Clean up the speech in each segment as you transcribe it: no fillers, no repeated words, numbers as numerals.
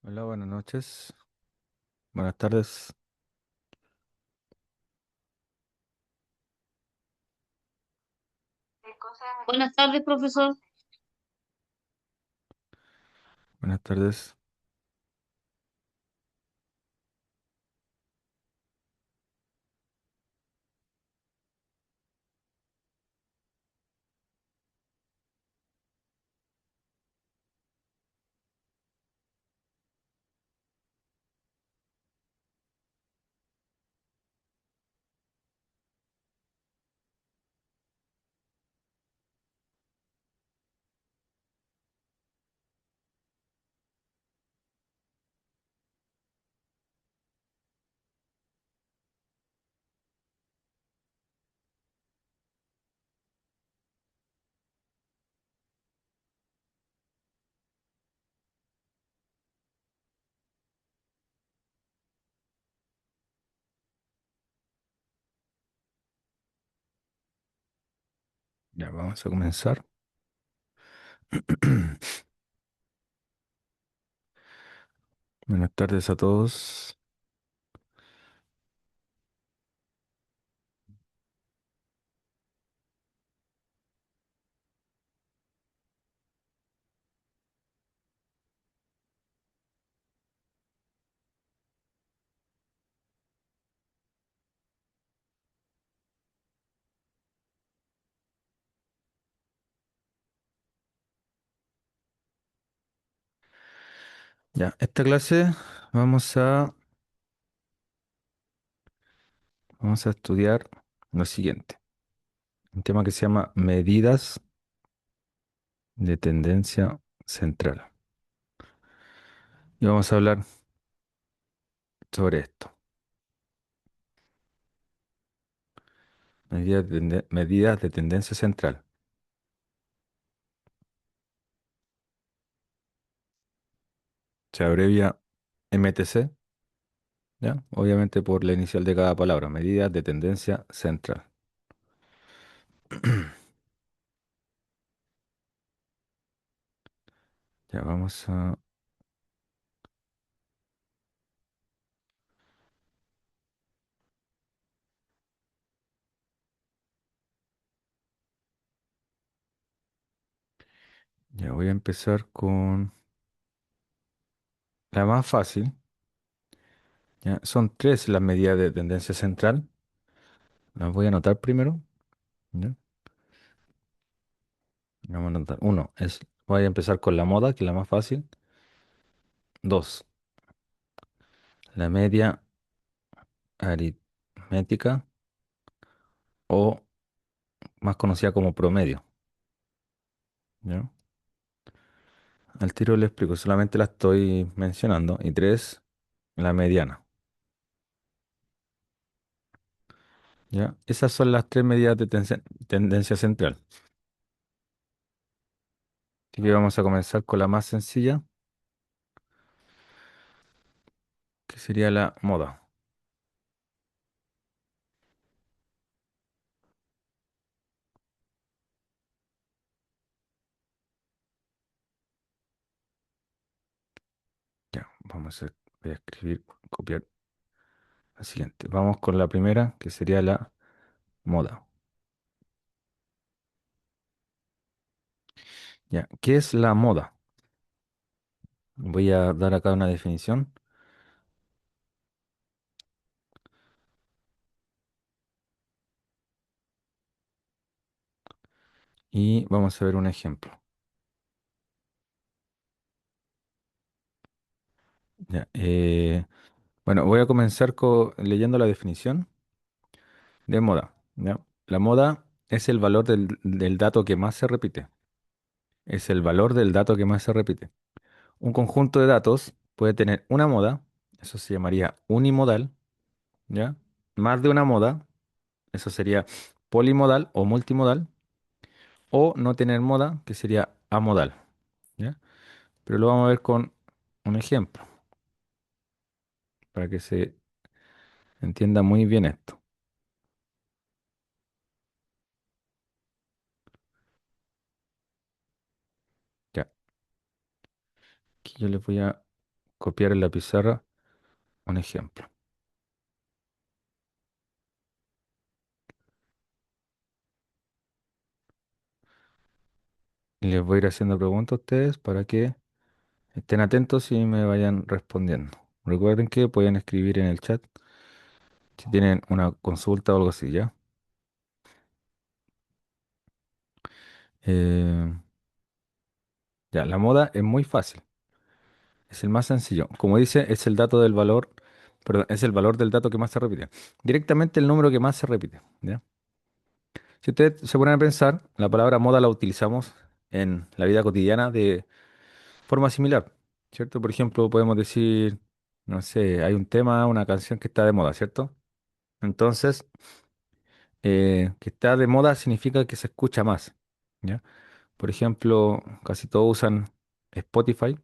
Hola, buenas noches. Buenas tardes. Buenas tardes, profesor. Buenas tardes. Ya vamos a comenzar. Buenas tardes a todos. Ya, esta clase vamos a, vamos a estudiar lo siguiente. Un tema que se llama medidas de tendencia central. Y vamos a hablar sobre esto. Medidas de tendencia central. Se abrevia MTC, ¿ya? Obviamente por la inicial de cada palabra. Medidas de tendencia central. Ya ya voy a empezar con la más fácil. ¿Ya? Son tres las medidas de tendencia central. Las voy a anotar primero. ¿Ya? Vamos a anotar. Voy a empezar con la moda, que es la más fácil. Dos, la media aritmética o más conocida como promedio. ¿Ya? Al tiro le explico, solamente la estoy mencionando. Y tres, la mediana. ¿Ya? Esas son las tres medidas de tendencia central. Así que vamos a comenzar con la más sencilla, que sería la moda. Ya, voy a escribir, copiar la siguiente. Vamos con la primera, que sería la moda. Ya, ¿qué es la moda? Voy a dar acá una definición y vamos a ver un ejemplo. Ya, bueno, voy a comenzar leyendo la definición de moda. ¿Ya? La moda es el valor del dato que más se repite. Es el valor del dato que más se repite. Un conjunto de datos puede tener una moda, eso se llamaría unimodal, ¿ya? Más de una moda, eso sería polimodal o multimodal, o no tener moda, que sería amodal, ¿ya? Pero lo vamos a ver con un ejemplo, para que se entienda muy bien esto. Ya, aquí yo les voy a copiar en la pizarra un ejemplo. Y les voy a ir haciendo preguntas a ustedes para que estén atentos y me vayan respondiendo. Recuerden que pueden escribir en el chat si tienen una consulta o algo así, ¿ya? Eh, ya, la moda es muy fácil. Es el más sencillo. Como dice, es el dato del valor, perdón, es el valor del dato que más se repite. Directamente el número que más se repite, ¿ya? Si ustedes se ponen a pensar, la palabra moda la utilizamos en la vida cotidiana de forma similar, ¿cierto? Por ejemplo, podemos decir, no sé, hay un tema, una canción que está de moda, ¿cierto? Entonces, que está de moda significa que se escucha más, ¿ya? Por ejemplo, casi todos usan Spotify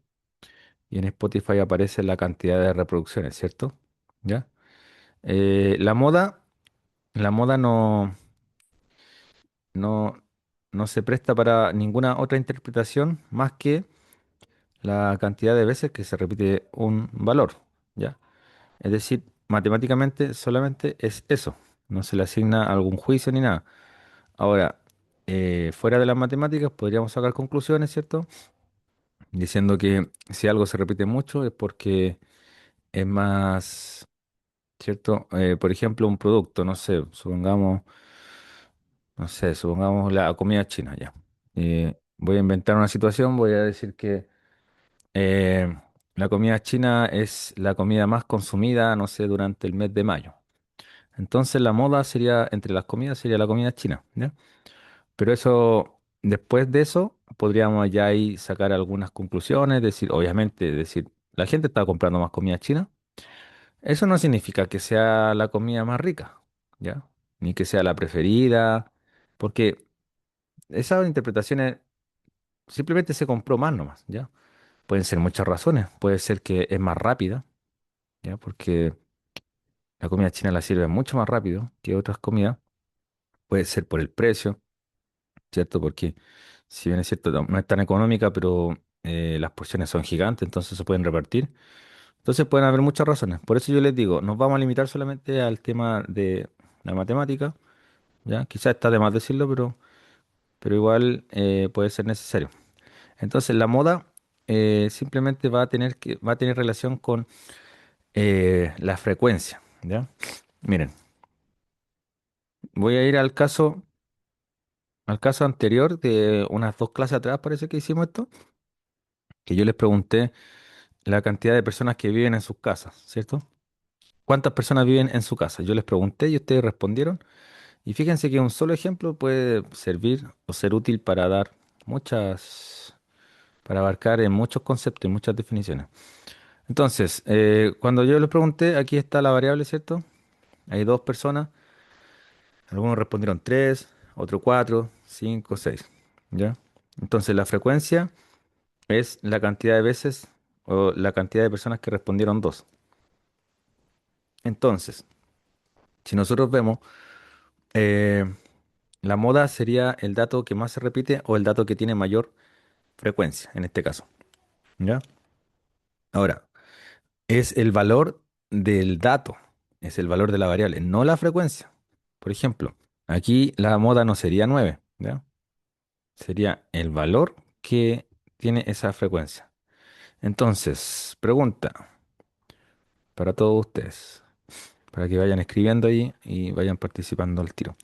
y en Spotify aparece la cantidad de reproducciones, ¿cierto? ¿Ya? La moda, la moda no, no se presta para ninguna otra interpretación más que la cantidad de veces que se repite un valor, ¿ya? Es decir, matemáticamente solamente es eso, no se le asigna algún juicio ni nada. Ahora, fuera de las matemáticas podríamos sacar conclusiones, ¿cierto? Diciendo que si algo se repite mucho es porque es más, ¿cierto? Por ejemplo, un producto, no sé, supongamos, no sé, supongamos la comida china, ya. Voy a inventar una situación, voy a decir que Eh, la comida china es la comida más consumida, no sé, durante el mes de mayo. Entonces la moda sería, entre las comidas, sería la comida china, ¿ya? Pero eso, después de eso, podríamos ya ahí sacar algunas conclusiones, decir, obviamente, decir, la gente está comprando más comida china. Eso no significa que sea la comida más rica, ¿ya? Ni que sea la preferida, porque esas interpretaciones simplemente se compró más nomás, ¿ya? Pueden ser muchas razones. Puede ser que es más rápida, ¿ya? Porque la comida china la sirven mucho más rápido que otras comidas. Puede ser por el precio, ¿cierto? Porque si bien es cierto, no es tan económica, pero las porciones son gigantes, entonces se pueden repartir. Entonces pueden haber muchas razones. Por eso yo les digo, nos vamos a limitar solamente al tema de la matemática, ¿ya? Quizás está de más decirlo, pero igual puede ser necesario. Entonces la moda simplemente va a tener relación con la frecuencia, ¿ya? Miren, voy a ir al caso anterior de unas dos clases atrás, parece que hicimos esto, que yo les pregunté la cantidad de personas que viven en sus casas, ¿cierto? ¿Cuántas personas viven en su casa? Yo les pregunté y ustedes respondieron. Y fíjense que un solo ejemplo puede servir o ser útil para dar para abarcar en muchos conceptos y muchas definiciones. Entonces, cuando yo les pregunté, aquí está la variable, ¿cierto? Hay dos personas. Algunos respondieron 3, otro 4, 5, 6. ¿Ya? Entonces la frecuencia es la cantidad de veces o la cantidad de personas que respondieron 2. Entonces, si nosotros vemos, eh, la moda sería el dato que más se repite o el dato que tiene mayor frecuencia, en este caso. ¿Ya? Ahora, es el valor del dato, es el valor de la variable, no la frecuencia. Por ejemplo, aquí la moda no sería 9, ¿ya? Sería el valor que tiene esa frecuencia. Entonces, pregunta para todos ustedes, para que vayan escribiendo ahí y vayan participando al tiro.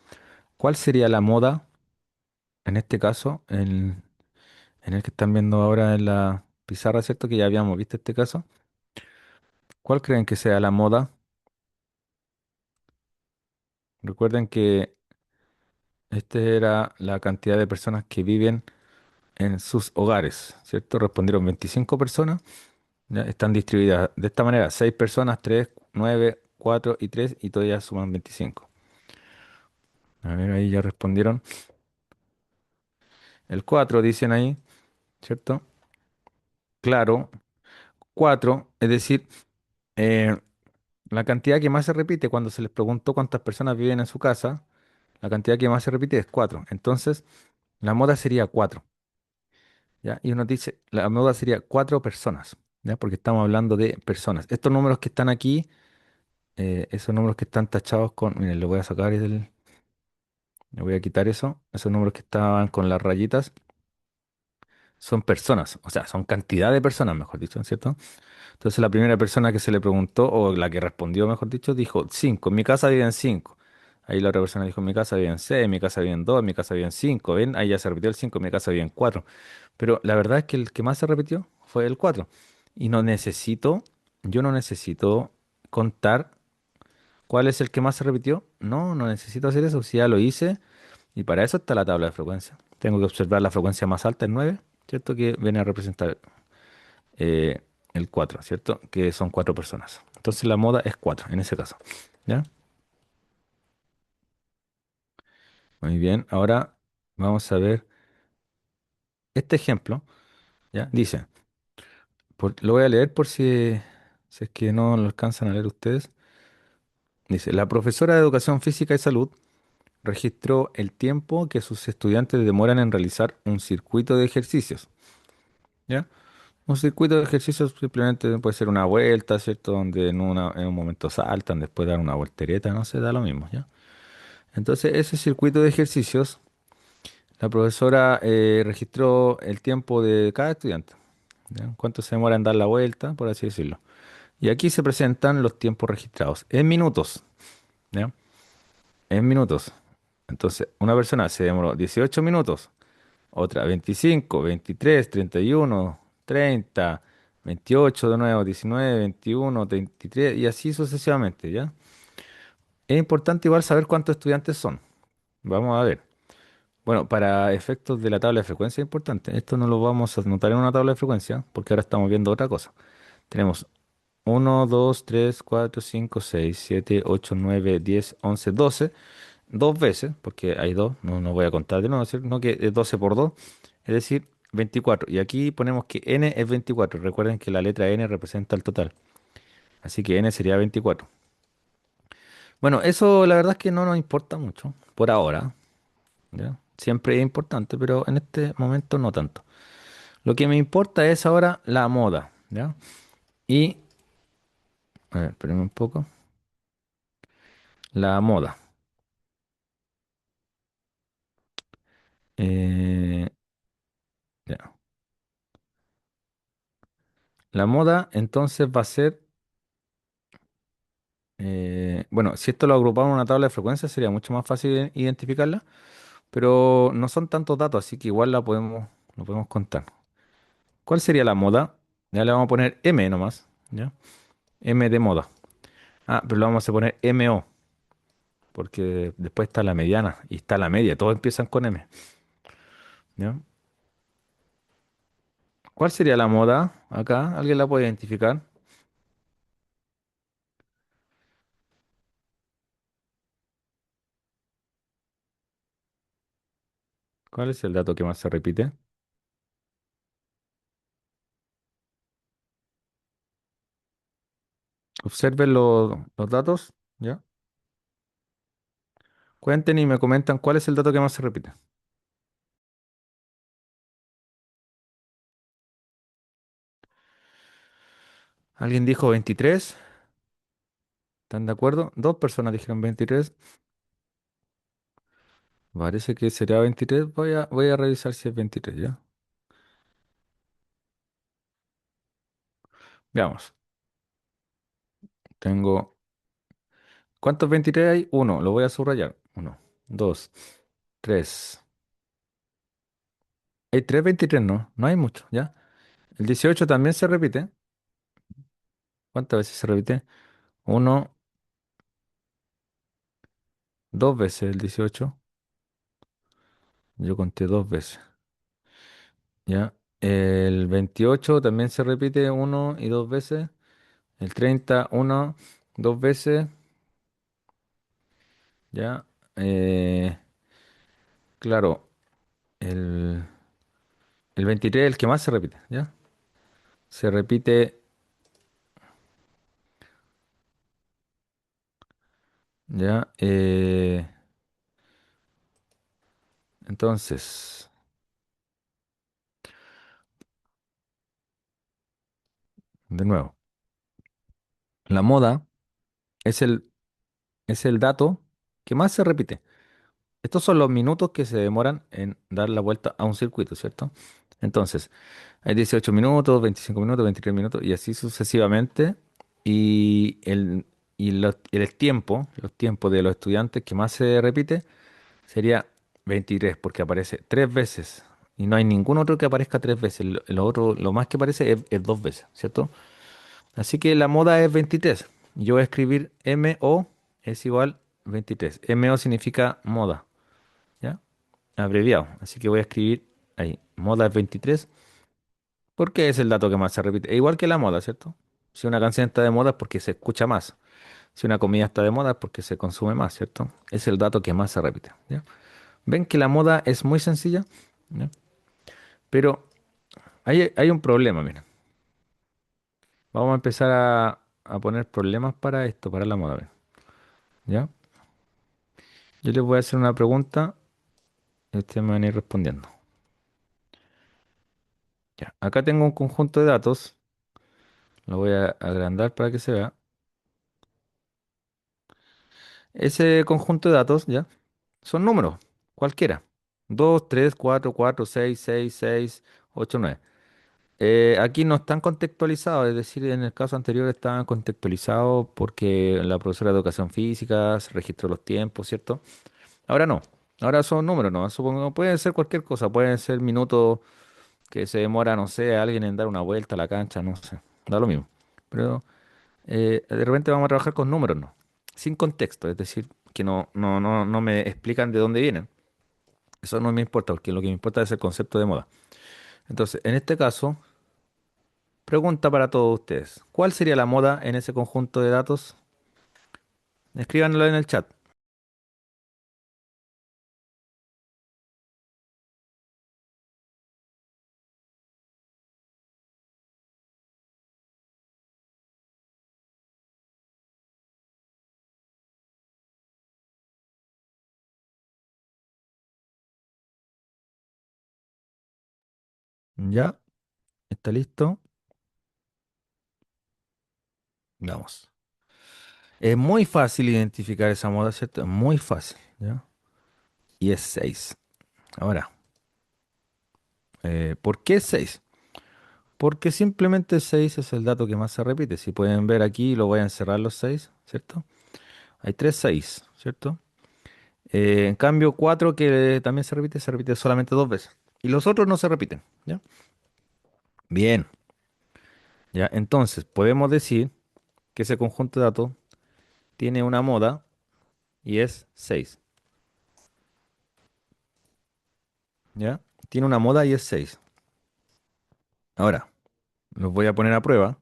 ¿Cuál sería la moda, en este caso, en el que están viendo ahora en la pizarra, ¿cierto? Que ya habíamos visto este caso. ¿Cuál creen que sea la moda? Recuerden que esta era la cantidad de personas que viven en sus hogares, ¿cierto? Respondieron 25 personas. Ya están distribuidas de esta manera: 6 personas, 3, 9, 4 y 3 y todavía suman 25. A ver, ahí ya respondieron. El 4 dicen ahí, ¿cierto? Claro, 4, es decir, eh, la cantidad que más se repite cuando se les preguntó cuántas personas viven en su casa, la cantidad que más se repite es 4. Entonces, la moda sería 4, ¿ya? Y uno dice, la moda sería 4 personas. ¿ya? Porque estamos hablando de personas. Estos números que están aquí, esos números que están tachados con, miren, le voy a sacar le voy a quitar eso, esos números que estaban con las rayitas, son personas, o sea, son cantidad de personas, mejor dicho, ¿cierto? Entonces la primera persona que se le preguntó, o la que respondió, mejor dicho, dijo, cinco, en mi casa viven cinco. Ahí la otra persona dijo, en mi casa viven seis, en mi casa viven dos, en mi casa viven cinco. ¿Ven? Ahí ya se repitió el cinco, en mi casa viven cuatro. Pero la verdad es que el que más se repitió fue el cuatro. Y yo no necesito contar cuál es el que más se repitió. No, no necesito hacer eso, si ya lo hice. Y para eso está la tabla de frecuencia. Tengo que observar la frecuencia más alta, el 9, ¿cierto? Que viene a representar eh, el 4, ¿cierto? Que son cuatro personas. Entonces la moda es 4 en ese caso. ¿Ya? Muy bien. Ahora vamos a ver este ejemplo. ¿Ya? Dice, lo voy a leer por si es que no lo alcanzan a leer ustedes. Dice, la profesora de Educación Física y Salud registró el tiempo que sus estudiantes demoran en realizar un circuito de ejercicios. ¿Ya? Un circuito de ejercicios simplemente puede ser una vuelta, ¿cierto? Donde en un momento saltan, después dan una voltereta, no sé, da lo mismo, ¿ya? Entonces, ese circuito de ejercicios, la profesora registró el tiempo de cada estudiante, ¿ya? Cuánto se demora en dar la vuelta, por así decirlo. Y aquí se presentan los tiempos registrados en minutos, ¿ya? En minutos. Entonces, una persona se demoró 18 minutos, otra 25, 23, 31, 30, 28 de nuevo, 19, 21, 23 y así sucesivamente, ¿ya? Es importante igual saber cuántos estudiantes son. Vamos a ver. Bueno, para efectos de la tabla de frecuencia es importante. Esto no lo vamos a anotar en una tabla de frecuencia porque ahora estamos viendo otra cosa. Tenemos uno, 2, 3, 4, 5, 6, 7, 8, 9, 10, 11, 12. Dos veces, porque hay dos, no voy a contar de nuevo, ¿cierto? No que es 12 por 2, es decir, 24. Y aquí ponemos que n es 24. Recuerden que la letra n representa el total. Así que n sería 24. Bueno, eso la verdad es que no nos importa mucho por ahora, ¿ya? Siempre es importante, pero en este momento no tanto. Lo que me importa es ahora la moda, ¿ya? Y, a ver, espérenme un poco. La moda. Eh, ya. La moda entonces va a ser, bueno, si esto lo agrupamos en una tabla de frecuencias sería mucho más fácil identificarla, pero no son tantos datos, así que igual lo podemos contar. ¿Cuál sería la moda? Ya le vamos a poner M nomás, ¿ya? M de moda. Ah, pero le vamos a poner MO, porque después está la mediana y está la media, todos empiezan con M, ¿ya? ¿Cuál sería la moda acá? ¿Alguien la puede identificar? ¿Cuál es el dato que más se repite? Observen los datos, ¿ya? Cuenten y me comentan cuál es el dato que más se repite. ¿Alguien dijo 23? ¿Están de acuerdo? Dos personas dijeron 23. Parece que sería 23. Voy a revisar si es 23, ¿ya? Veamos. Tengo... ¿Cuántos 23 hay? Uno. Lo voy a subrayar. Uno, dos, tres. Hay tres 23, no. No hay mucho, ¿ya? El 18 también se repite. ¿Cuántas veces se repite? Uno, dos veces el 18. Yo conté dos veces, ¿ya? El 28 también se repite uno y dos veces. El 30 uno, dos veces, ¿ya? Eh, claro, el, el 23 es el que más se repite, ¿ya? Se repite, ¿ya? Entonces, De nuevo, la moda es el dato que más se repite. Estos son los minutos que se demoran en dar la vuelta a un circuito, ¿cierto? Entonces, hay 18 minutos, 25 minutos, 23 minutos y así sucesivamente. Y el tiempo, los tiempos de los estudiantes que más se repite sería 23 porque aparece tres veces. Y no hay ningún otro que aparezca tres veces. Lo otro, lo más que aparece es dos veces, ¿cierto? Así que la moda es 23. Yo voy a escribir MO es igual 23. MO significa moda, ¿ya? Abreviado. Así que voy a escribir ahí, moda es 23, porque es el dato que más se repite. E igual que la moda, ¿cierto? Si una canción está de moda es porque se escucha más. Si una comida está de moda es porque se consume más, ¿cierto? Es el dato que más se repite, ¿ya? Ven que la moda es muy sencilla, ¿ya? Pero hay un problema, mira. Vamos a empezar a poner problemas para esto, para la moda, ¿ya? Yo les voy a hacer una pregunta y ustedes me van a ir respondiendo. Ya. Acá tengo un conjunto de datos. Lo voy a agrandar para que se vea. Ese conjunto de datos, ¿ya? Son números, cualquiera. 2, 3, 4, 4, 6, 6, 6, 8, 9. Aquí no están contextualizados, es decir, en el caso anterior estaban contextualizados porque la profesora de educación física se registró los tiempos, ¿cierto? Ahora no, ahora son números, ¿no? Supongo, pueden ser cualquier cosa, pueden ser minutos que se demora, no sé, alguien en dar una vuelta a la cancha, no sé, da lo mismo. Pero de repente vamos a trabajar con números, ¿no? Sin contexto, es decir, que no me explican de dónde vienen. Eso no me importa, porque lo que me importa es el concepto de moda. Entonces, en este caso, pregunta para todos ustedes. ¿Cuál sería la moda en ese conjunto de datos? Escríbanlo en el chat. ¿Ya? ¿Está listo? Vamos. Es muy fácil identificar esa moda, ¿cierto? Es muy fácil, ¿ya? Y es 6. Ahora, ¿por qué 6? Porque simplemente 6 es el dato que más se repite. Si pueden ver aquí, lo voy a encerrar los 6, ¿cierto? Hay 3 6, ¿cierto? En cambio, 4 que también se repite solamente dos veces. Y los otros no se repiten, ¿ya? Bien, ya. Entonces, podemos decir que ese conjunto de datos tiene una moda y es 6, ¿ya? Tiene una moda y es 6. Ahora, los voy a poner a prueba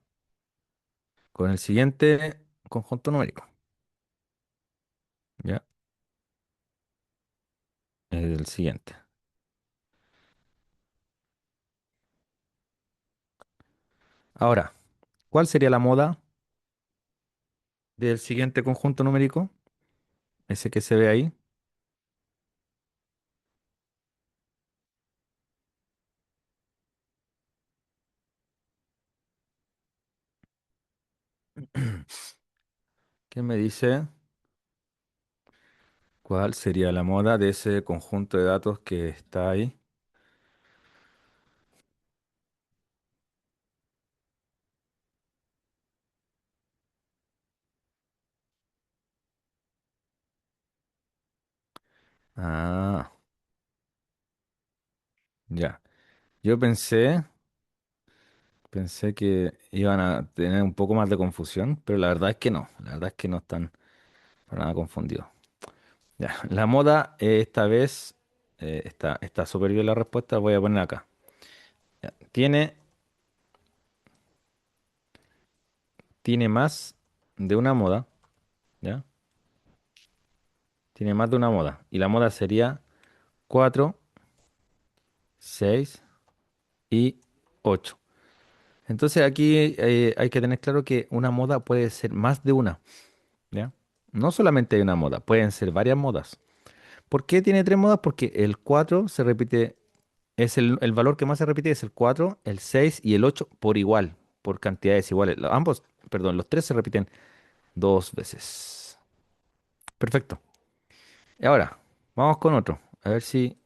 con el siguiente conjunto numérico, ¿ya? El siguiente. Ahora, ¿cuál sería la moda del siguiente conjunto numérico? Ese que se ve ahí. ¿Qué me dice? ¿Cuál sería la moda de ese conjunto de datos que está ahí? Ah, ya. Yo pensé que iban a tener un poco más de confusión, pero la verdad es que no. La verdad es que no están para nada confundidos. Ya. La moda esta vez está súper bien la respuesta. Voy a poner acá. Ya. Tiene más de una moda, ¿ya? Tiene más de una moda. Y la moda sería 4, 6 y 8. Entonces aquí hay que tener claro que una moda puede ser más de una, ¿ya? No solamente hay una moda, pueden ser varias modas. ¿Por qué tiene tres modas? Porque el 4 se repite, el valor que más se repite es el 4, el 6 y el 8 por igual. por cantidades iguales. Ambos, perdón, los tres se repiten dos veces. Perfecto. Y ahora, vamos con otro. A ver si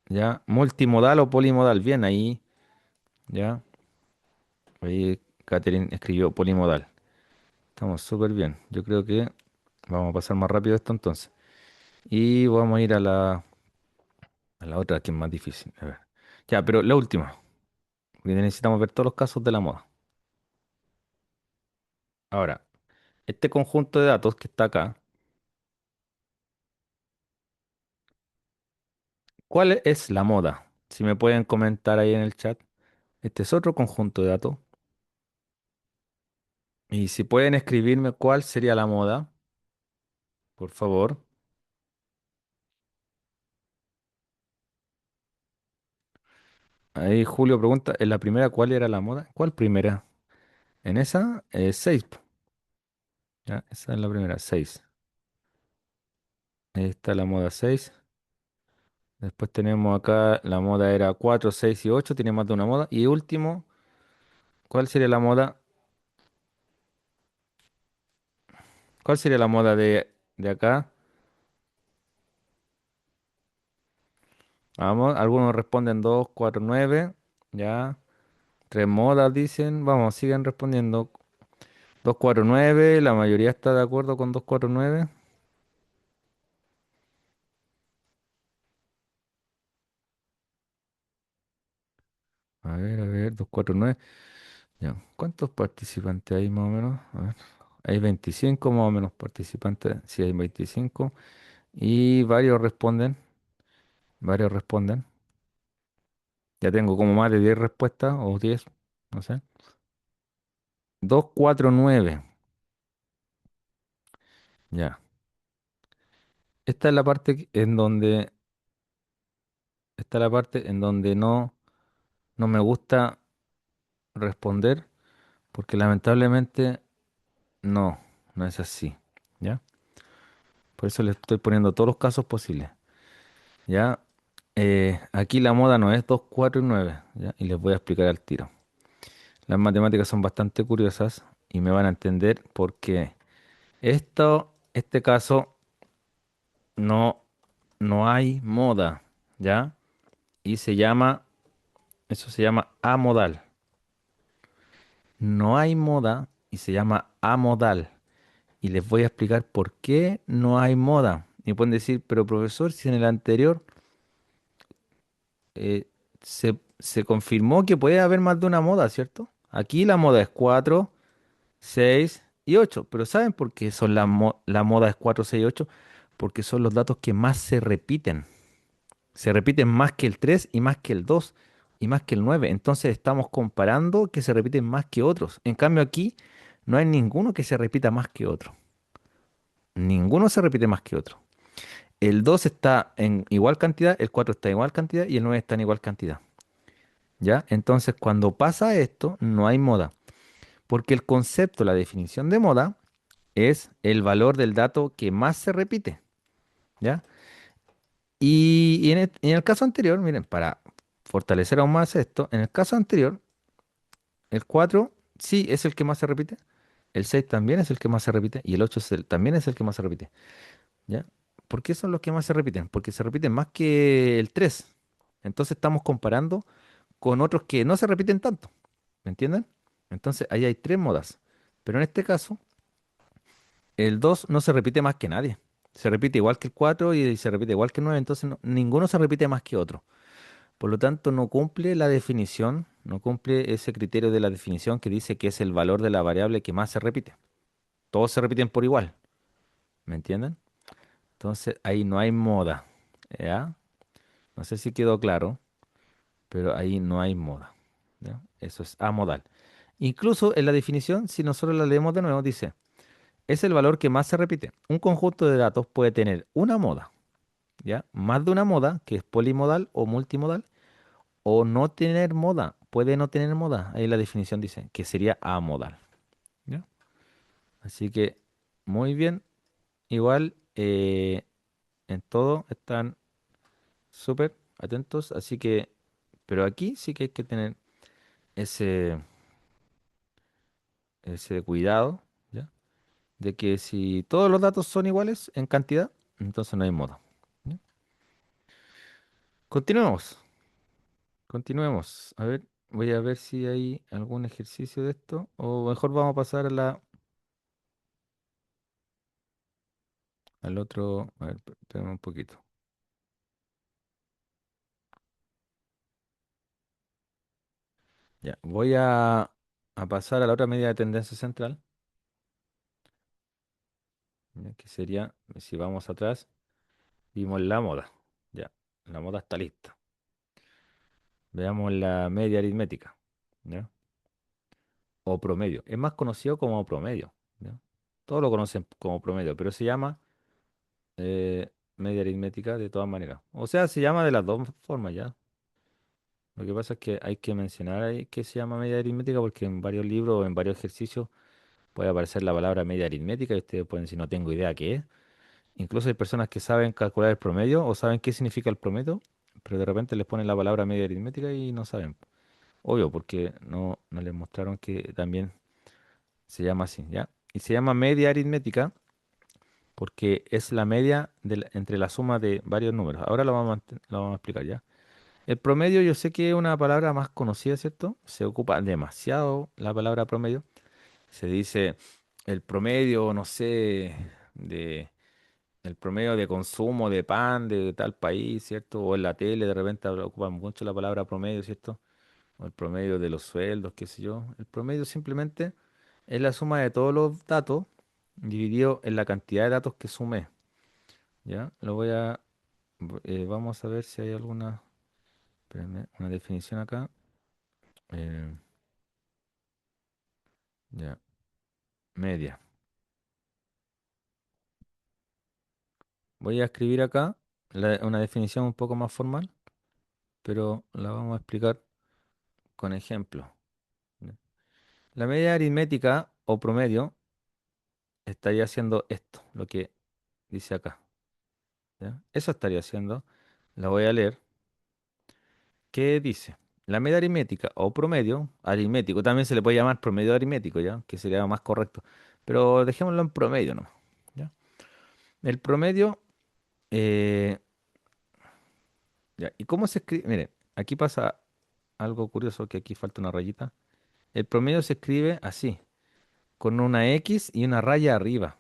ya multimodal o polimodal. Bien, ahí ya. Ahí Catherine escribió polimodal. Estamos súper bien. Yo creo que vamos a pasar más rápido esto entonces. Y vamos a ir a la otra que es más difícil. A ver. Ya, pero la última. Porque necesitamos ver todos los casos de la moda. Ahora, este conjunto de datos que está acá, ¿cuál es la moda? Si me pueden comentar ahí en el chat. Este es otro conjunto de datos. Y si pueden escribirme cuál sería la moda, por favor. Ahí Julio pregunta, en la primera, ¿cuál era la moda? ¿Cuál primera? En esa, 6. Ya, esa es la primera, 6. Ahí está la moda 6. Después tenemos acá, la moda era 4, 6 y 8. Tiene más de una moda. Y último, ¿cuál sería la moda? ¿Cuál sería la moda de acá? Vamos, algunos responden 2, 4, 9. Ya, tres modas dicen. Vamos, siguen respondiendo. 2, 4, 9. La mayoría está de acuerdo con 2, 4, 9. A ver, 2, 4, 9. Ya, ¿cuántos participantes hay más o menos? A ver. Hay 25 más o menos participantes. Sí, hay 25. Y varios responden. Varios responden. Ya tengo como más de 10 respuestas o 10, no sé. 2, 4, 9. Ya. Esta es la parte en donde, esta es la parte en donde no me gusta responder porque lamentablemente no, no es así. ¿Ya? Por eso le estoy poniendo todos los casos posibles. ¿Ya? Aquí la moda no es 2, 4 y 9. ¿Ya? Y les voy a explicar al tiro. Las matemáticas son bastante curiosas y me van a entender por qué. Este caso no, no hay moda, ¿ya? Y eso se llama amodal. No hay moda y se llama amodal. Y les voy a explicar por qué no hay moda. Y pueden decir, pero profesor, si en el anterior se confirmó que puede haber más de una moda, ¿cierto? Aquí la moda es 4, 6 y 8. Pero ¿saben por qué la moda es 4, 6 y 8? Porque son los datos que más se repiten. Se repiten más que el 3 y más que el 2 y más que el 9. Entonces estamos comparando que se repiten más que otros. En cambio aquí no hay ninguno que se repita más que otro. Ninguno se repite más que otro. El 2 está en igual cantidad, el 4 está en igual cantidad y el 9 está en igual cantidad. ¿Ya? Entonces cuando pasa esto no hay moda. Porque el concepto, la definición de moda es el valor del dato que más se repite. ¿Ya? Y en el caso anterior, miren, para fortalecer aún más esto, en el caso anterior, el 4 sí es el que más se repite, el 6 también es el que más se repite y el 8 también es el que más se repite. ¿Ya? ¿Por qué son los que más se repiten? Porque se repiten más que el 3. Entonces estamos comparando con otros que no se repiten tanto. ¿Me entienden? Entonces ahí hay tres modas. Pero en este caso, el 2 no se repite más que nadie. Se repite igual que el 4 y se repite igual que el 9. Entonces ninguno se repite más que otro. Por lo tanto, no cumple la definición, no cumple ese criterio de la definición que dice que es el valor de la variable que más se repite. Todos se repiten por igual, ¿me entienden? Entonces, ahí no hay moda, ¿ya? No sé si quedó claro, pero ahí no hay moda, ¿ya? Eso es amodal. Incluso en la definición, si nosotros la leemos de nuevo, dice, es el valor que más se repite. Un conjunto de datos puede tener una moda, ¿ya? Más de una moda, que es polimodal o multimodal, o no tener moda, puede no tener moda. Ahí la definición dice que sería amodal. ¿Ya? Así que muy bien. Igual en todo están súper atentos. Así que, pero aquí sí que hay que tener ese. ese cuidado, ¿ya? De que si todos los datos son iguales en cantidad, entonces no hay moda. ¿Ya? Continuemos, continuemos. A ver, voy a ver si hay algún ejercicio de esto, o mejor vamos a pasar a al otro. A ver, espérame un poquito. Ya, a pasar a la otra medida de tendencia central, ya, que sería, si vamos atrás, vimos la moda. Ya, la moda está lista. Veamos la media aritmética, ¿ya? O promedio. Es más conocido como promedio, ¿ya? Todos lo conocen como promedio, pero se llama media aritmética de todas maneras. O sea, se llama de las dos formas, ¿ya? Lo que pasa es que hay que mencionar ahí que se llama media aritmética porque en varios libros o en varios ejercicios puede aparecer la palabra media aritmética y ustedes pueden decir no tengo idea qué es. Incluso hay personas que saben calcular el promedio o saben qué significa el promedio, pero de repente les ponen la palabra media aritmética y no saben. Obvio, porque no les mostraron que también se llama así, ¿ya? Y se llama media aritmética porque es la media entre la suma de varios números. Ahora lo vamos a explicar, ¿ya? El promedio yo sé que es una palabra más conocida, ¿cierto? Se ocupa demasiado la palabra promedio. Se dice el promedio, no sé, de el promedio de consumo de pan de tal país, ¿cierto? O en la tele de repente ocupan mucho la palabra promedio, ¿cierto? O el promedio de los sueldos, qué sé yo. El promedio simplemente es la suma de todos los datos dividido en la cantidad de datos que sumé, ¿ya? Vamos a ver si hay alguna, espérame, una definición acá. Eh, ya, media. Voy a escribir acá una definición un poco más formal, pero la vamos a explicar con ejemplo. ¿Ya? La media aritmética o promedio estaría haciendo esto, lo que dice acá. ¿Ya? Eso estaría haciendo. La voy a leer. ¿Qué dice? La media aritmética o promedio, aritmético, también se le puede llamar promedio aritmético, ¿ya? Que sería más correcto. Pero dejémoslo en promedio nomás, ¿ya? El promedio, eh, ya. ¿Y cómo se escribe? Mire, aquí pasa algo curioso, que aquí falta una rayita. El promedio se escribe así, con una X y una raya arriba.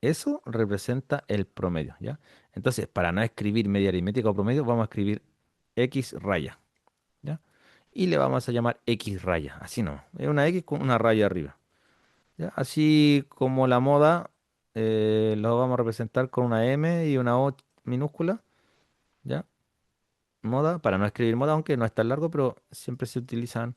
Eso representa el promedio, ¿ya? Entonces, para no escribir media aritmética o promedio, vamos a escribir X raya, ¿ya? Y le vamos a llamar X raya, así no. Es una X con una raya arriba, ¿ya? Así como la moda, lo vamos a representar con una M y una O minúscula, ¿ya? Moda, para no escribir moda, aunque no es tan largo, pero siempre se utilizan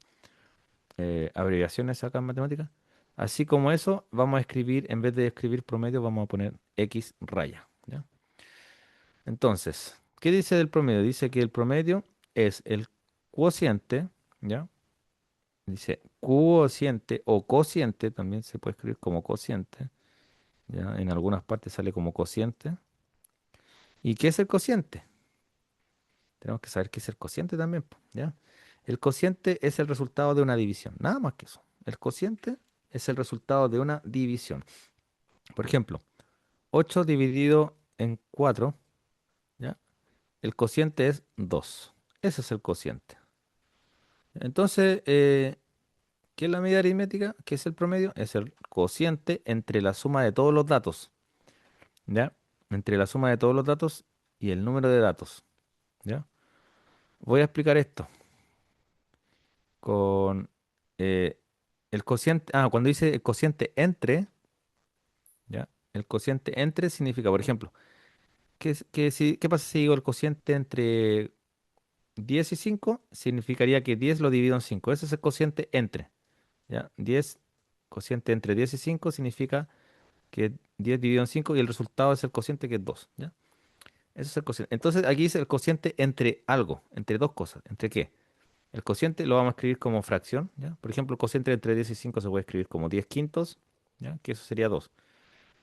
abreviaciones acá en matemáticas. Así como eso, vamos a escribir, en vez de escribir promedio, vamos a poner X raya, ¿ya? Entonces, ¿qué dice del promedio? Dice que el promedio es el cociente, ¿ya? Dice cociente o cociente, también se puede escribir como cociente, ¿ya? En algunas partes sale como cociente. ¿Y qué es el cociente? Tenemos que saber qué es el cociente también, po, ¿ya? El cociente es el resultado de una división, nada más que eso. El cociente es el resultado de una división. Por ejemplo, 8 dividido en 4, ¿ya? El cociente es 2. Ese es el cociente. Entonces, ¿qué es la medida aritmética? ¿Qué es el promedio? Es el cociente entre la suma de todos los datos, ¿ya? Entre la suma de todos los datos y el número de datos, ¿ya? Voy a explicar esto con el cociente. Ah, cuando dice el cociente entre, ¿ya? El cociente entre significa, por ejemplo, ¿qué pasa si digo el cociente entre 10 y 5? Significaría que 10 lo divido en 5. Ese es el cociente entre, ¿ya? 10, cociente entre 10 y 5 significa que 10 dividido en 5 y el resultado es el cociente que es 2, ¿ya? Ese es el cociente. Entonces aquí dice el cociente entre algo, entre dos cosas. ¿Entre qué? El cociente lo vamos a escribir como fracción, ¿ya? Por ejemplo, el cociente entre 10 y 5 se puede escribir como 10 quintos, ¿ya? Que eso sería 2.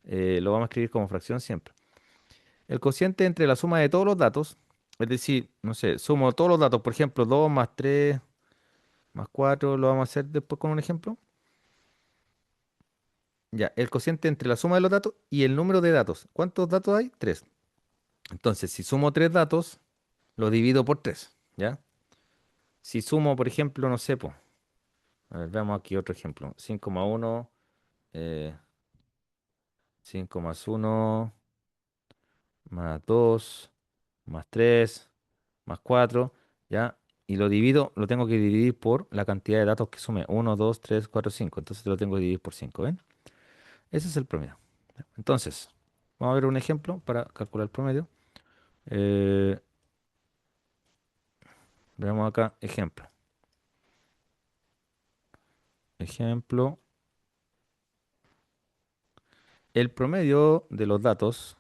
Lo vamos a escribir como fracción siempre. El cociente entre la suma de todos los datos, es decir, no sé, sumo todos los datos, por ejemplo, 2 más 3 más 4, lo vamos a hacer después con un ejemplo. Ya, el cociente entre la suma de los datos y el número de datos. ¿Cuántos datos hay? Tres. Entonces, si sumo tres datos, lo divido por tres, ¿ya? Si sumo, por ejemplo, no sé, po, a ver, veamos aquí otro ejemplo. 5 más 1, eh, 5 más 1, más 2, más 3, más 4, ¿ya? Y lo divido, lo tengo que dividir por la cantidad de datos que sume. 1, 2, 3, 4, 5. Entonces lo tengo que dividir por 5, ¿ven? Ese es el promedio. Entonces, vamos a ver un ejemplo para calcular el promedio. Eh, Veamos acá, ejemplo. Ejemplo, el promedio de los datos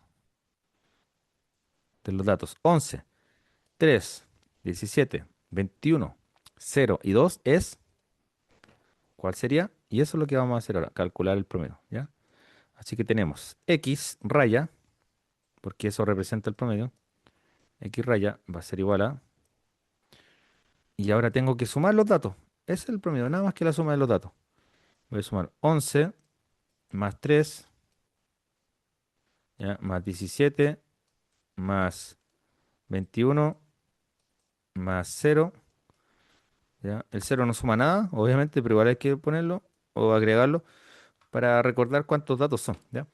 11, 3, 17, 21, 0 y 2 es, ¿cuál sería? Y eso es lo que vamos a hacer ahora, calcular el promedio, ¿ya? Así que tenemos x raya, porque eso representa el promedio, x raya va a ser igual a, y ahora tengo que sumar los datos. Ese es el promedio, nada más que la suma de los datos. Voy a sumar 11 más 3, ¿ya? Más 17 más 21 más 0. ¿Ya? El cero no suma nada, obviamente, pero igual hay que ponerlo o agregarlo para recordar cuántos datos son, ¿ya?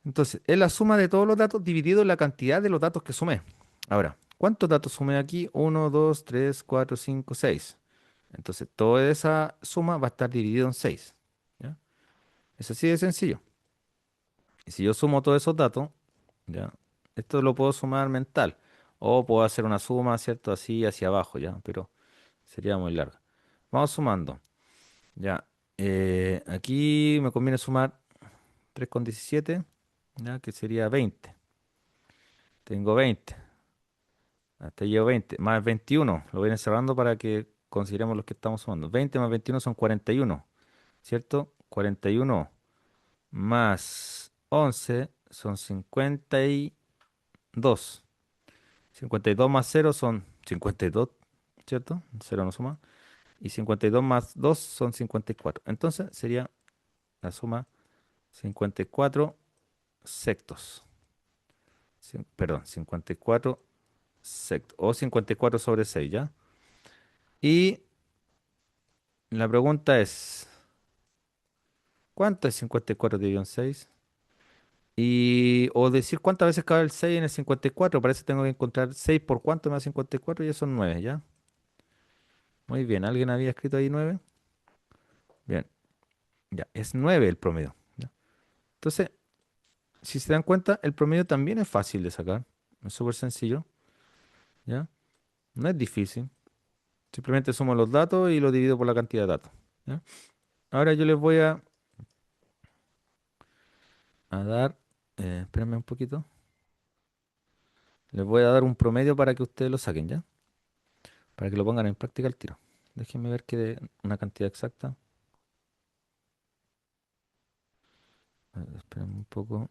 Entonces, es la suma de todos los datos dividido en la cantidad de los datos que sumé. Ahora, ¿cuántos datos sumé aquí? Uno, 2, 3, 4, 5, 6. Entonces, toda esa suma va a estar dividido en 6, ¿ya? Es así de sencillo. Y si yo sumo todos esos datos, ¿ya? Esto lo puedo sumar mental. O puedo hacer una suma, ¿cierto? Así hacia abajo, ¿ya? Pero sería muy larga. Vamos sumando. Ya, aquí me conviene sumar 3,17, ya, que sería 20. Tengo 20, hasta ahí llevo 20, más 21, lo voy a ir encerrando para que consideremos los que estamos sumando. 20 más 21 son 41, ¿cierto? 41 más 11 son 52. 52 más 0 son 52, ¿cierto? Cero no suma. Y 52 más 2 son 54. Entonces sería la suma 54 sectos. Perdón, 54 sectos. O 54 sobre 6, ¿ya? Y la pregunta es, ¿cuánto es 54 dividido en 6? O decir cuántas veces cabe el 6 en el 54. Para eso tengo que encontrar 6 por cuánto me da 54 y eso es 9, ¿ya? Muy bien, ¿alguien había escrito ahí 9? Bien, ya, es 9 el promedio, ¿ya? Entonces, si se dan cuenta, el promedio también es fácil de sacar. Es súper sencillo, ¿ya? No es difícil. Simplemente sumo los datos y lo divido por la cantidad de datos, ¿ya? Ahora yo les voy a dar, espérenme un poquito, les voy a dar un promedio para que ustedes lo saquen, ¿ya? Para que lo pongan en práctica al tiro. Déjenme ver que de una cantidad exacta. A ver, espérenme un poco.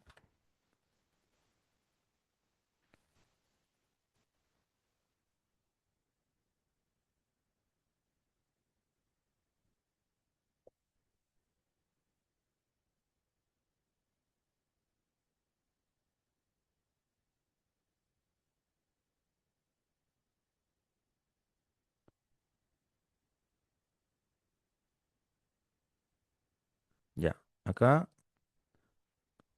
Ya, acá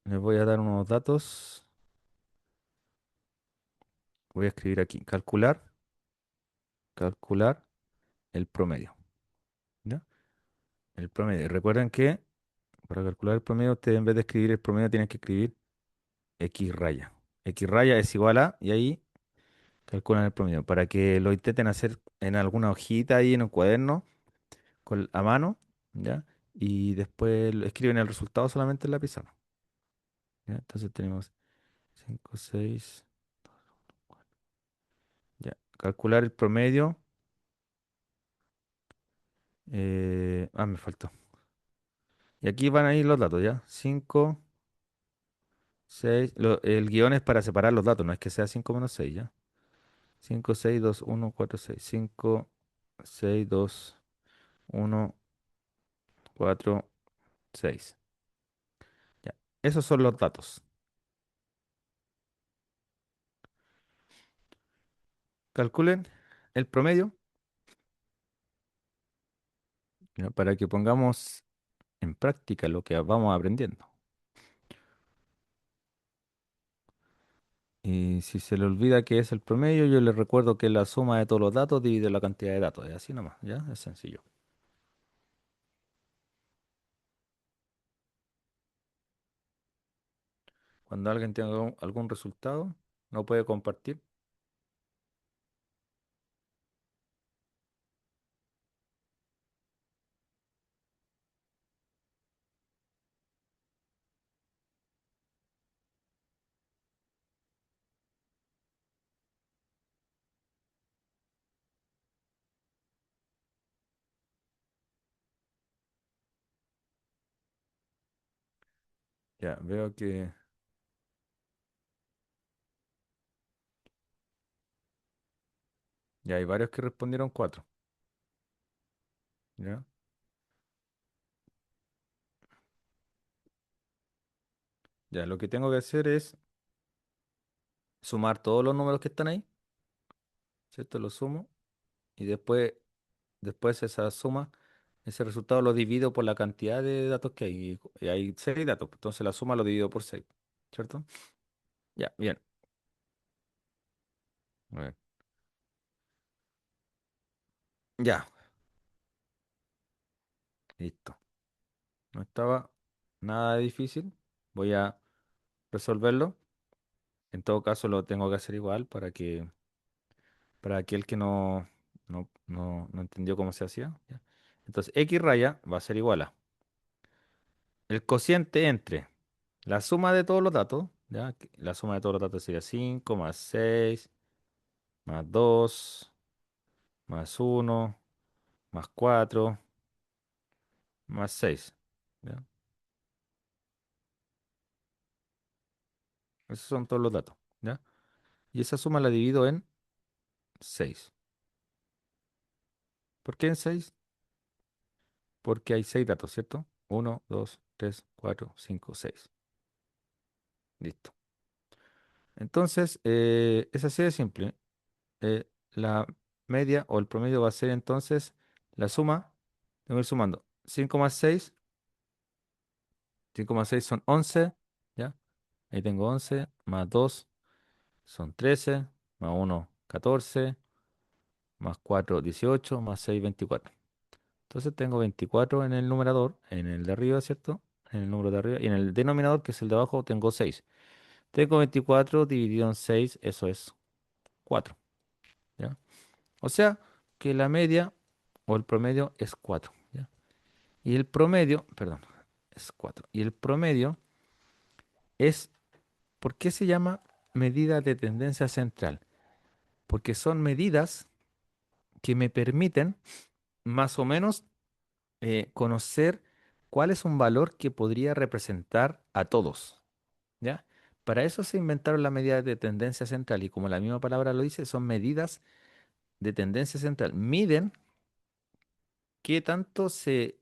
les voy a dar unos datos. Voy a escribir aquí, calcular el promedio, ¿ya? El promedio. Recuerden que para calcular el promedio, ustedes en vez de escribir el promedio tienen que escribir X raya. X raya es igual a, y ahí calculan el promedio. Para que lo intenten hacer en alguna hojita ahí en un cuaderno a mano, ¿ya? Y después escriben el resultado solamente en la pizarra, ¿ya? Entonces tenemos 5 6 ya. Calcular el promedio. Me faltó. Y aquí van a ir los datos, ¿ya? 5 6 el guión es para separar los datos, no es que sea 5 menos 6, ¿ya? 5 6 2 1 4 6 5 6 2 1 4 6. Esos son los datos. Calculen el promedio, ¿ya? Para que pongamos en práctica lo que vamos aprendiendo. Y si se le olvida qué es el promedio, yo les recuerdo que es la suma de todos los datos dividido la cantidad de datos. Es así nomás, ¿ya? Es sencillo. Cuando alguien tenga algún resultado, no puede compartir. Ya, veo que ya hay varios que respondieron cuatro. ¿Ya? Ya, lo que tengo que hacer es sumar todos los números que están ahí, ¿cierto? Los sumo y después esa suma, ese resultado lo divido por la cantidad de datos que hay. Y hay seis datos, entonces la suma lo divido por seis, ¿cierto? Ya, bien. A ver. Ya, listo. No estaba nada difícil. Voy a resolverlo. En todo caso, lo tengo que hacer igual para aquel que no entendió cómo se hacía. ¿Ya? Entonces, x raya va a ser igual a el cociente entre la suma de todos los datos, ¿ya? La suma de todos los datos sería 5 más 6 más 2 más uno más 4 más 6. ¿Ya? Esos son todos los datos. ¿Ya? Y esa suma la divido en 6. ¿Por qué en 6? Porque hay 6 datos, ¿cierto? Uno, 2, 3, 4, 5, 6. Listo. Entonces, es así de simple. La media o el promedio va a ser entonces la suma. Tengo que ir sumando. 5 más 6. 5 más 6 son 11. ¿Ya? Ahí tengo 11. Más 2 son 13. Más uno 14. Más 4 18. Más 6 24. Entonces tengo 24 en el numerador, en el de arriba, ¿cierto? En el número de arriba. Y en el denominador, que es el de abajo, tengo 6. Tengo 24 dividido en 6, eso es 4. ¿Ya? O sea que la media o el promedio es 4. ¿Ya? Y el promedio, perdón, es 4. Y el promedio es, ¿por qué se llama medida de tendencia central? Porque son medidas que me permiten más o menos conocer cuál es un valor que podría representar a todos. ¿Ya? Para eso se inventaron las medidas de tendencia central y como la misma palabra lo dice, son medidas de tendencia central. Miden qué tanto se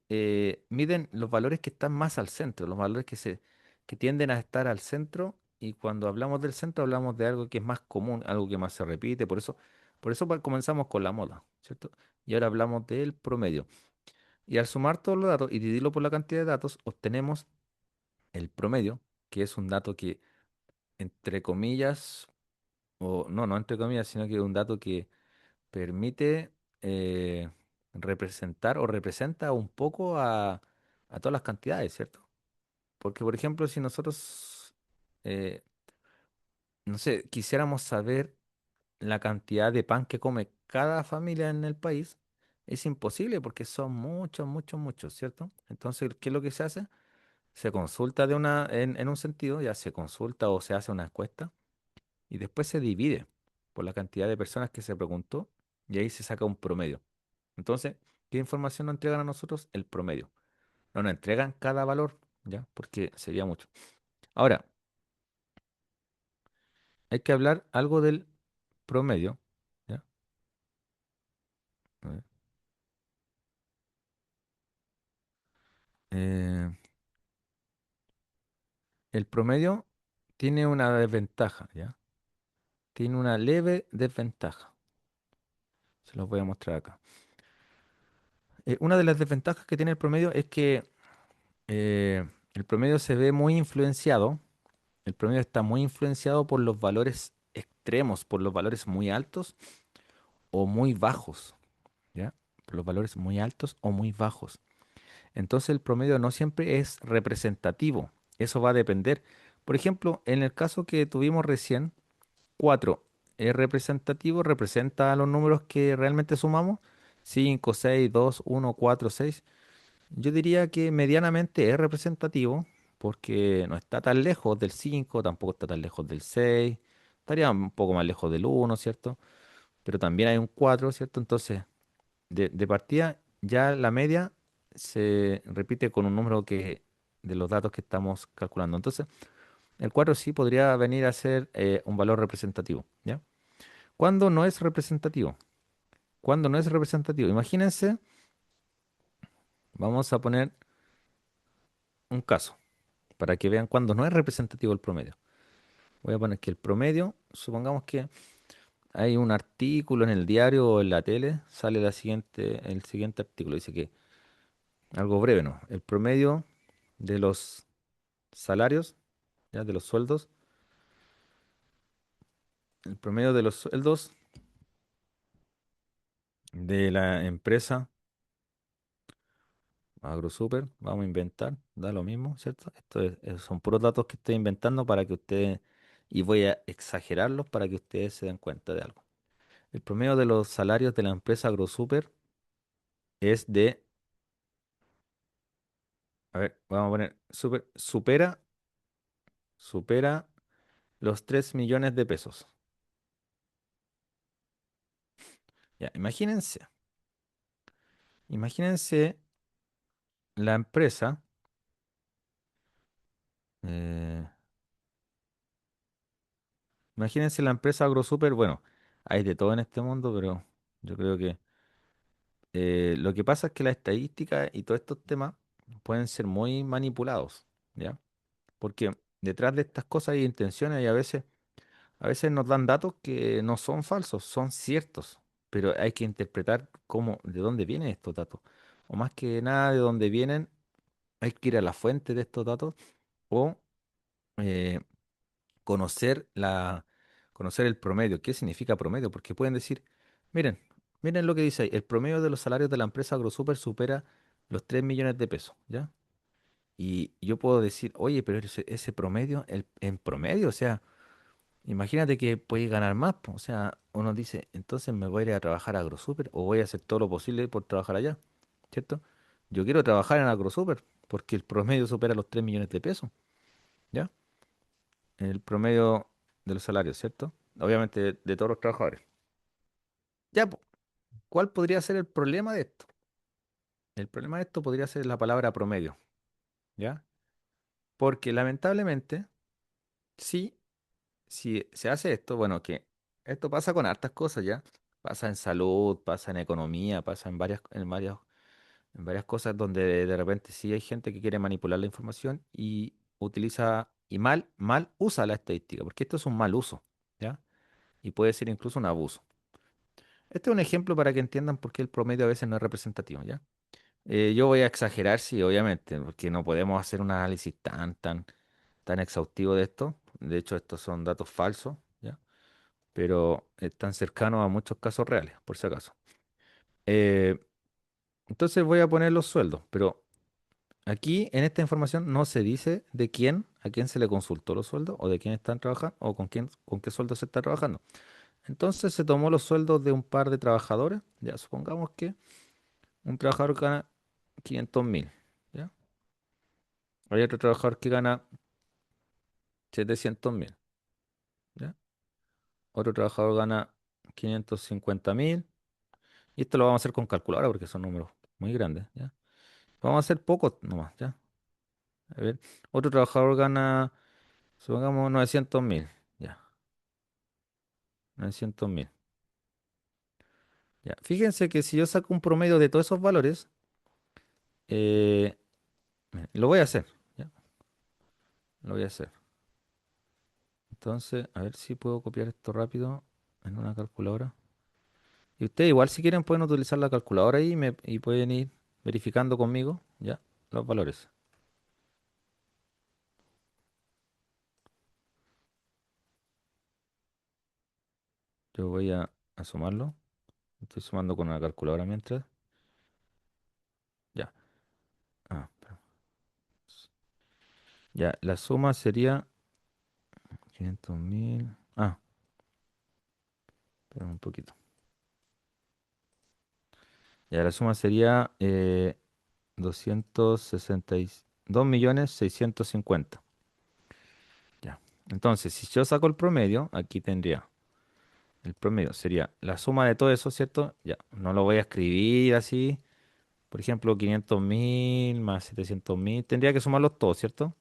miden los valores que están más al centro, los valores que tienden a estar al centro. Y cuando hablamos del centro, hablamos de algo que es más común, algo que más se repite. Por eso comenzamos con la moda, ¿cierto? Y ahora hablamos del promedio. Y al sumar todos los datos y dividirlo por la cantidad de datos, obtenemos el promedio, que es un dato que, entre comillas, o no, no entre comillas, sino que es un dato que permite representar o representa un poco a todas las cantidades, ¿cierto? Porque, por ejemplo, si nosotros, eh, no sé, quisiéramos saber la cantidad de pan que come cada familia en el país, es imposible porque son muchos, muchos, muchos, ¿cierto? Entonces, ¿qué es lo que se hace? Se consulta en un sentido, ya se consulta o se hace una encuesta y después se divide por la cantidad de personas que se preguntó y ahí se saca un promedio. Entonces, ¿qué información nos entregan a nosotros? El promedio. No nos entregan cada valor, ¿ya? Porque sería mucho. Ahora, hay que hablar algo del promedio, ¿ya? A ver. Eh, el promedio tiene una desventaja, ¿ya? Tiene una leve desventaja. Se los voy a mostrar acá. Una de las desventajas que tiene el promedio es que el promedio se ve muy influenciado. El promedio está muy influenciado por los valores extremos, por los valores muy altos o muy bajos, ¿ya? Por los valores muy altos o muy bajos. Entonces el promedio no siempre es representativo. Eso va a depender. Por ejemplo, en el caso que tuvimos recién, 4 es representativo, representa los números que realmente sumamos. 5, 6, 2, 1, 4, 6. Yo diría que medianamente es representativo porque no está tan lejos del 5, tampoco está tan lejos del 6. Estaría un poco más lejos del uno, ¿cierto? Pero también hay un 4, ¿cierto? Entonces, de partida, ya la media se repite con un número que de los datos que estamos calculando. Entonces, el 4 sí podría venir a ser un valor representativo, ¿ya? ¿Cuándo no es representativo? ¿Cuándo no es representativo? Imagínense, vamos a poner un caso para que vean cuándo no es representativo el promedio. Voy a poner que el promedio, supongamos que hay un artículo en el diario o en la tele, sale el siguiente artículo, dice que algo breve, ¿no? El promedio de los salarios, ya, de los sueldos, el promedio de los sueldos de la empresa AgroSuper, vamos a inventar, da lo mismo, ¿cierto? Son puros datos que estoy inventando para que ustedes, y voy a exagerarlos para que ustedes se den cuenta de algo. El promedio de los salarios de la empresa AgroSuper es de, a ver, vamos a poner, supera los 3 millones de pesos. Ya, imagínense la empresa, eh, imagínense la empresa AgroSuper, bueno, hay de todo en este mundo, pero yo creo que lo que pasa es que la estadística y todos estos temas pueden ser muy manipulados, ¿ya? Porque detrás de estas cosas hay intenciones y a veces nos dan datos que no son falsos, son ciertos, pero hay que interpretar de dónde vienen estos datos. O más que nada de dónde vienen, hay que ir a la fuente de estos datos o eh, conocer conocer el promedio. ¿Qué significa promedio? Porque pueden decir, miren, miren lo que dice ahí, el promedio de los salarios de la empresa AgroSuper supera los 3 millones de pesos, ¿ya? Y yo puedo decir, oye, pero ese promedio, en promedio, o sea, imagínate que puedes ganar más, po. O sea, uno dice, entonces me voy a ir a trabajar a AgroSuper o voy a hacer todo lo posible por trabajar allá, ¿cierto? Yo quiero trabajar en AgroSuper porque el promedio supera los 3 millones de pesos, ¿ya? El promedio de los salarios, ¿cierto? Obviamente de todos los trabajadores. Ya, po, ¿cuál podría ser el problema de esto? El problema de esto podría ser la palabra promedio, ¿ya? Porque lamentablemente, sí, si se hace esto, bueno, que esto pasa con hartas cosas, ¿ya? Pasa en salud, pasa en economía, pasa en varias cosas donde de repente sí hay gente que quiere manipular la información y utiliza y mal usa la estadística, porque esto es un mal uso, ¿ya? Y puede ser incluso un abuso. Este es un ejemplo para que entiendan por qué el promedio a veces no es representativo, ¿ya? Yo voy a exagerar, sí, obviamente, porque no podemos hacer un análisis tan exhaustivo de esto. De hecho, estos son datos falsos, ¿ya? Pero están cercanos a muchos casos reales, por si acaso. Eh, entonces voy a poner los sueldos, pero aquí en esta información no se dice a quién se le consultó los sueldos, o de quién están trabajando, o con qué sueldo se está trabajando. Entonces se tomó los sueldos de un par de trabajadores, ya supongamos que un trabajador gana 500.000, ¿ya? Hay otro trabajador que gana 700.000, ¿ya? Otro trabajador gana 550.000, y esto lo vamos a hacer con calculadora porque son números muy grandes, ¿ya? Vamos a hacer pocos nomás, ¿ya? A ver, otro trabajador gana, supongamos, 900.000, ya, 900.000. Ya. Fíjense que si yo saco un promedio de todos esos valores, eh, lo voy a hacer, ¿ya? lo voy a hacer. Entonces, a ver si puedo copiar esto rápido en una calculadora. Y ustedes igual si quieren pueden utilizar la calculadora ahí y pueden ir verificando conmigo, ya, los valores. Yo voy a sumarlo. Estoy sumando con una calculadora mientras. Ya. Espera. Ya, la suma sería 500.000. Espera un poquito. Ya, la suma sería 262.650.000. Ya. Entonces, si yo saco el promedio, aquí tendría el promedio. Sería la suma de todo eso, ¿cierto? Ya, no lo voy a escribir así. Por ejemplo, 500.000 más 700.000. Tendría que sumarlos todos, ¿cierto?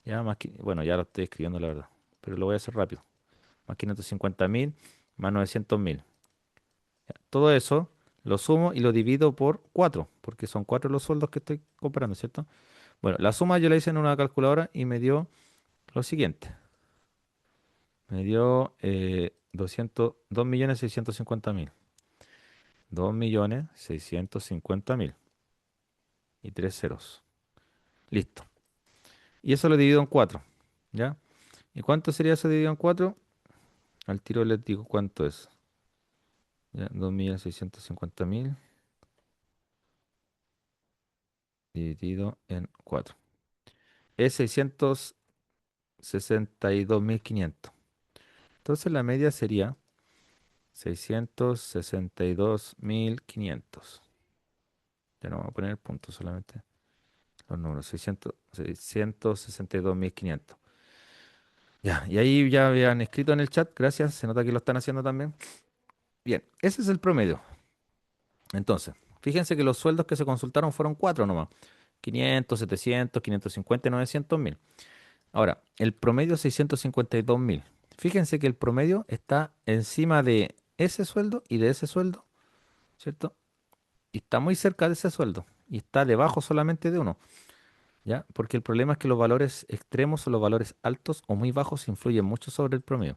Ya, más que, bueno, ya lo estoy escribiendo, la verdad. Pero lo voy a hacer rápido. Más 550.000 más 900.000. Todo eso lo sumo y lo divido por 4, porque son 4 los sueldos que estoy comparando, ¿cierto? Bueno, la suma yo la hice en una calculadora y me dio lo siguiente. Me dio 2.650.000. 2.650.000. Y tres ceros. Listo. Y eso lo divido en 4. ¿Ya? ¿Y cuánto sería eso dividido en 4? Al tiro les digo cuánto es. ¿Ya? 2.650.000 dividido en 4. Es 662.500. Entonces la media sería 662.500. Ya no vamos a poner el punto solamente. Los números, 662.500. Ya, y ahí ya habían escrito en el chat, gracias, se nota que lo están haciendo también. Bien, ese es el promedio. Entonces, fíjense que los sueldos que se consultaron fueron cuatro nomás. 500, 700, 550 y 900.000. Ahora, el promedio 652.000. Fíjense que el promedio está encima de ese sueldo y de ese sueldo, ¿cierto? Y está muy cerca de ese sueldo. Y está debajo solamente de uno, ¿ya? Porque el problema es que los valores extremos o los valores altos o muy bajos influyen mucho sobre el promedio.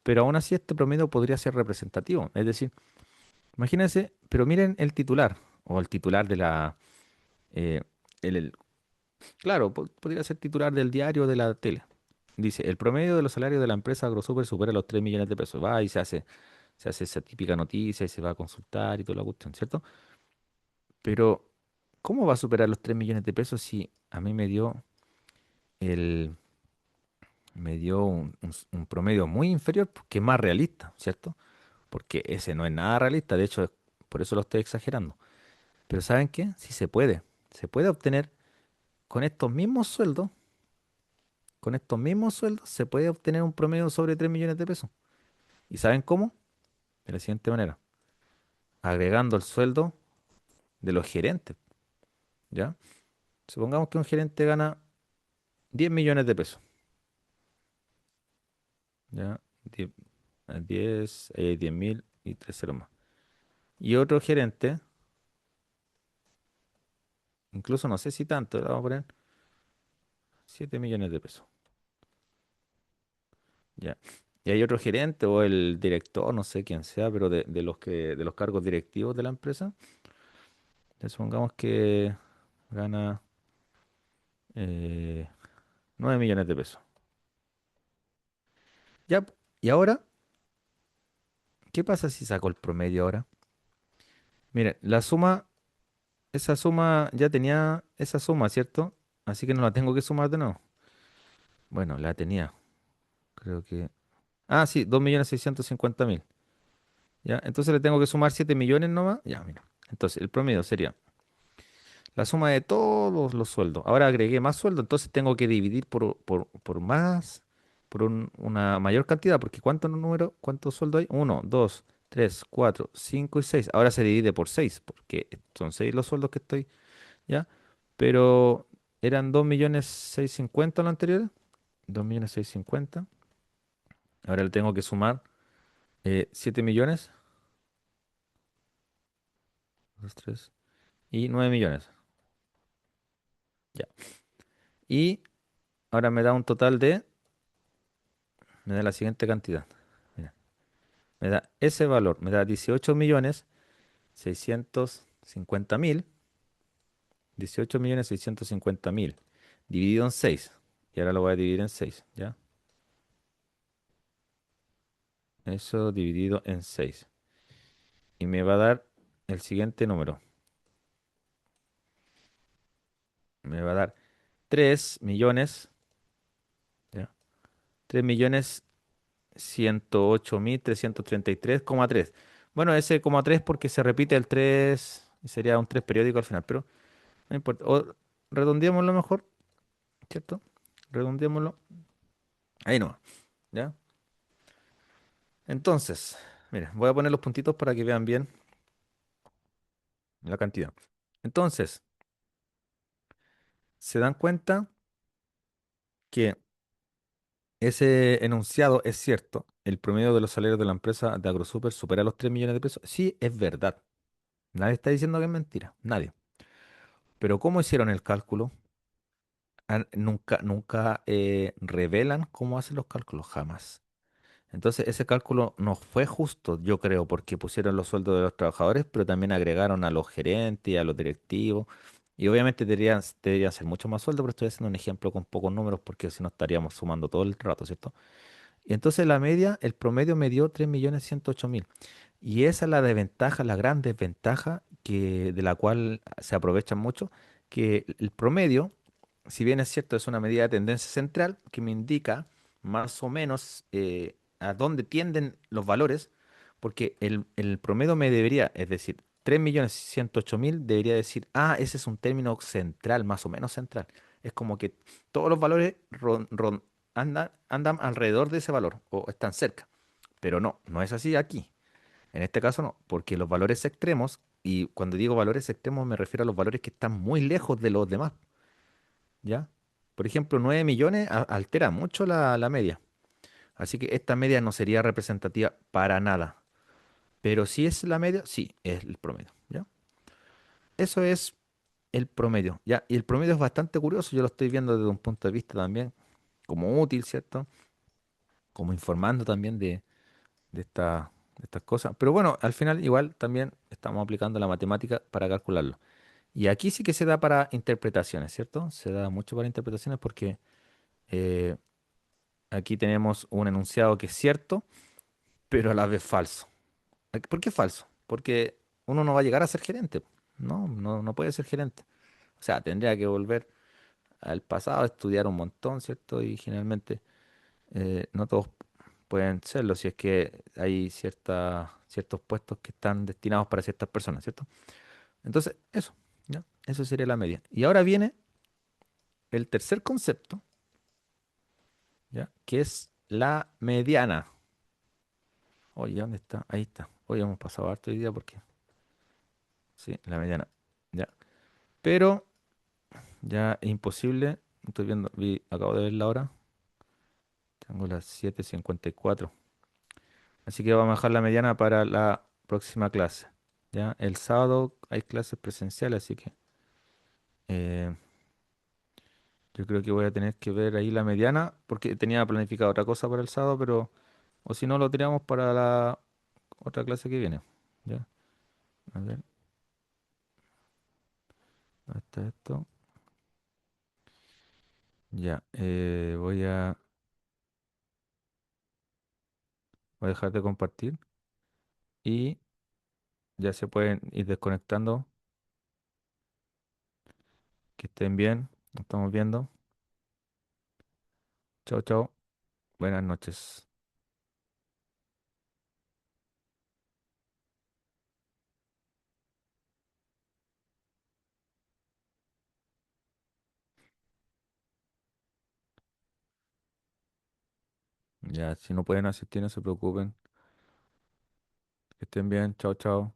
Pero aún así este promedio podría ser representativo. Es decir, imagínense, pero miren el titular o el titular de la... eh, el, claro, podría ser titular del diario o de la tele. Dice, el promedio de los salarios de la empresa AgroSuper supera los 3 millones de pesos. Va y se hace esa típica noticia y se va a consultar y toda la cuestión, ¿cierto? Pero, ¿cómo va a superar los 3 millones de pesos si a mí el, me dio un promedio muy inferior, que es más realista, ¿cierto? Porque ese no es nada realista, de hecho, por eso lo estoy exagerando. Pero ¿saben qué? Sí se puede. Se puede obtener con estos mismos sueldos, con estos mismos sueldos, se puede obtener un promedio sobre 3 millones de pesos. ¿Y saben cómo? De la siguiente manera, agregando el sueldo de los gerentes, ¿ya? Supongamos que un gerente gana 10 millones de pesos, ¿ya? 10, 10.000 y 3 ceros más. Y otro gerente, incluso no sé si tanto, le vamos a poner 7 millones de pesos, ¿ya? Y hay otro gerente o el director, no sé quién sea, pero de los cargos directivos de la empresa, supongamos que gana 9 millones de pesos. Ya, y ahora, ¿qué pasa si saco el promedio ahora? Miren, esa suma ya tenía esa suma, ¿cierto? Así que no la tengo que sumar de nuevo. Bueno, la tenía, creo que... Ah, sí, 2.650.000. ¿Ya? Entonces le tengo que sumar 7 millones nomás. Ya, mira. Entonces, el promedio sería la suma de todos los sueldos. Ahora agregué más sueldo, entonces tengo que dividir por más, por una mayor cantidad, porque ¿cuántos sueldos hay? Uno, 2, 3, 4, 5 y 6. Ahora se divide por 6, porque son 6 los sueldos que estoy, ¿ya? Pero eran 2.650.000 lo anterior. 2.650.000. Ahora le tengo que sumar 7 millones, 2, 3, y 9 millones. Ya. Y ahora me da un total de, me da la siguiente cantidad. Mira, me da ese valor, me da 18.650.000, 18.650.000 dividido en 6. Y ahora lo voy a dividir en 6, ¿ya? Eso dividido en 6. Y me va a dar el siguiente número. Me va a dar 3 millones, ¿ya? 3.108.333,3. Bueno, ese coma 3 porque se repite el 3 y sería un 3 periódico al final, pero no importa. O redondeémoslo mejor, ¿cierto? Redondeémoslo. Ahí no, ¿ya? Entonces, mira, voy a poner los puntitos para que vean bien la cantidad. Entonces, se dan cuenta que ese enunciado es cierto. El promedio de los salarios de la empresa de AgroSuper supera los 3 millones de pesos. Sí, es verdad. Nadie está diciendo que es mentira. Nadie. Pero ¿cómo hicieron el cálculo? Nunca revelan cómo hacen los cálculos, jamás. Entonces, ese cálculo no fue justo, yo creo, porque pusieron los sueldos de los trabajadores, pero también agregaron a los gerentes y a los directivos. Y obviamente deberían ser mucho más sueldos, pero estoy haciendo un ejemplo con pocos números porque si no estaríamos sumando todo el rato, ¿cierto? Y entonces la media, el promedio me dio 3.108.000. Y esa es la desventaja, la gran desventaja de la cual se aprovechan mucho, que el promedio, si bien es cierto, es una medida de tendencia central que me indica más o menos a dónde tienden los valores, porque el promedio me debería, es decir, 3.108.000 debería decir, ah, ese es un término central, más o menos central. Es como que todos los valores andan alrededor de ese valor o están cerca. Pero no, no es así aquí. En este caso no, porque los valores extremos, y cuando digo valores extremos me refiero a los valores que están muy lejos de los demás, ¿ya? Por ejemplo, 9 millones altera mucho la media. Así que esta media no sería representativa para nada. Pero si es la media, sí, es el promedio, ¿ya? Eso es el promedio, ¿ya? Y el promedio es bastante curioso, yo lo estoy viendo desde un punto de vista también como útil, ¿cierto? Como informando también de estas cosas. Pero bueno, al final igual también estamos aplicando la matemática para calcularlo. Y aquí sí que se da para interpretaciones, ¿cierto? Se da mucho para interpretaciones porque eh, aquí tenemos un enunciado que es cierto, pero a la vez falso. ¿Por qué falso? Porque uno no va a llegar a ser gerente. No, no, no puede ser gerente. O sea, tendría que volver al pasado, estudiar un montón, ¿cierto? Y generalmente no todos pueden serlo si es que hay ciertos puestos que están destinados para ciertas personas, ¿cierto? Entonces, eso, ¿ya? Eso sería la media. Y ahora viene el tercer concepto, ¿ya? Que es la mediana. Oye, ¿dónde está? Ahí está. Hoy hemos pasado harto hoy día porque, sí, la mediana, ¿ya? Pero ya es imposible. Estoy viendo, acabo de ver la hora. Tengo las 7:54. Así que vamos a dejar la mediana para la próxima clase. ¿Ya? El sábado hay clases presenciales, así que eh, yo creo que voy a tener que ver ahí la mediana, porque tenía planificado otra cosa para el sábado, pero o si no lo tiramos para la otra clase que viene. ¿Ya? A ver, ¿dónde está esto? Ya, voy a dejar de compartir y ya se pueden ir desconectando. Que estén bien, nos estamos viendo. Chao, chao. Buenas noches. Ya, si no pueden asistir, no se preocupen. Que estén bien. Chao, chao.